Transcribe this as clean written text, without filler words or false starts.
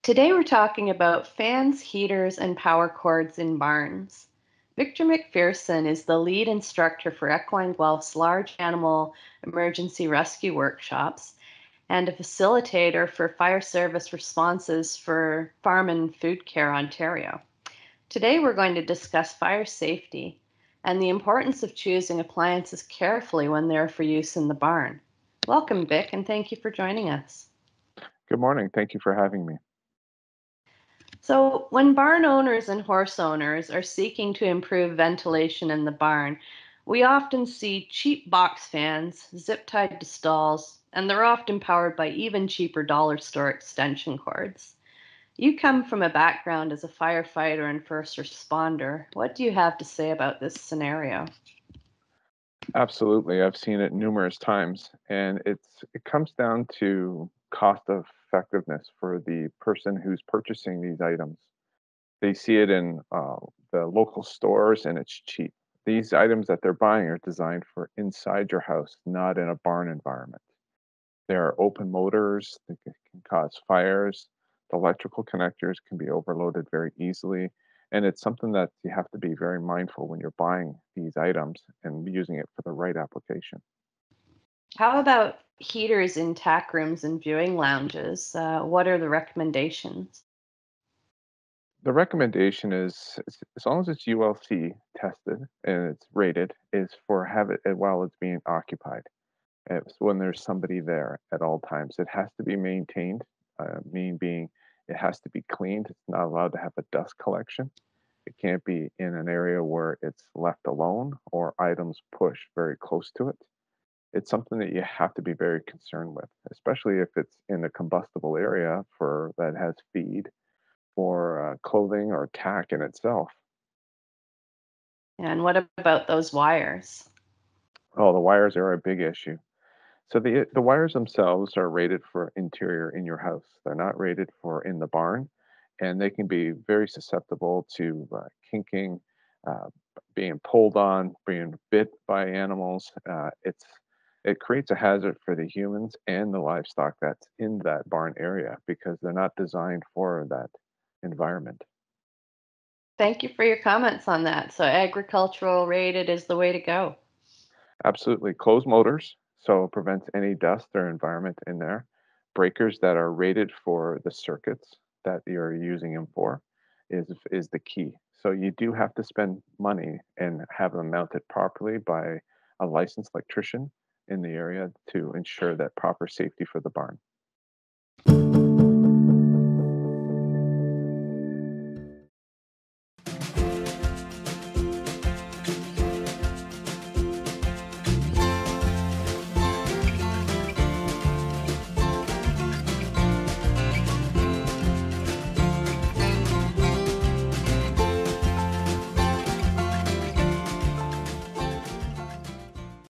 Today we're talking about fans, heaters, and power cords in barns. Victor McPherson is the lead instructor for Equine Guelph's large animal emergency rescue workshops and a facilitator for fire service responses for Farm and Food Care Ontario. Today we're going to discuss fire safety and the importance of choosing appliances carefully when they're for use in the barn. Welcome, Vic, and thank you for joining us. Good morning. Thank you for having me. So, when barn owners and horse owners are seeking to improve ventilation in the barn, we often see cheap box fans, zip tied to stalls, and they're often powered by even cheaper dollar store extension cords. You come from a background as a firefighter and first responder. What do you have to say about this scenario? Absolutely. I've seen it numerous times, and it comes down to cost effectiveness for the person who's purchasing these items. They see it in the local stores and it's cheap. These items that they're buying are designed for inside your house, not in a barn environment. There are open motors that can cause fires. The electrical connectors can be overloaded very easily. And it's something that you have to be very mindful when you're buying these items and using it for the right application. How about heaters in tack rooms and viewing lounges? What are the recommendations? The recommendation is as long as it's ULC tested and it's rated, is for have it while it's being occupied. It's when there's somebody there at all times. It has to be maintained, mean being it has to be cleaned. It's not allowed to have a dust collection. It can't be in an area where it's left alone or items pushed very close to it. It's something that you have to be very concerned with, especially if it's in a combustible area for that has feed or clothing or tack in itself. And what about those wires? Oh, the wires are a big issue. So the wires themselves are rated for interior in your house. They're not rated for in the barn, and they can be very susceptible to kinking, uh, being pulled on, being bit by animals. It creates a hazard for the humans and the livestock that's in that barn area because they're not designed for that environment. Thank you for your comments on that. So, agricultural rated is the way to go. Absolutely. Closed motors, so it prevents any dust or environment in there. Breakers that are rated for the circuits that you're using them for is the key. So you do have to spend money and have them mounted properly by a licensed electrician in the area to ensure that proper safety for the barn.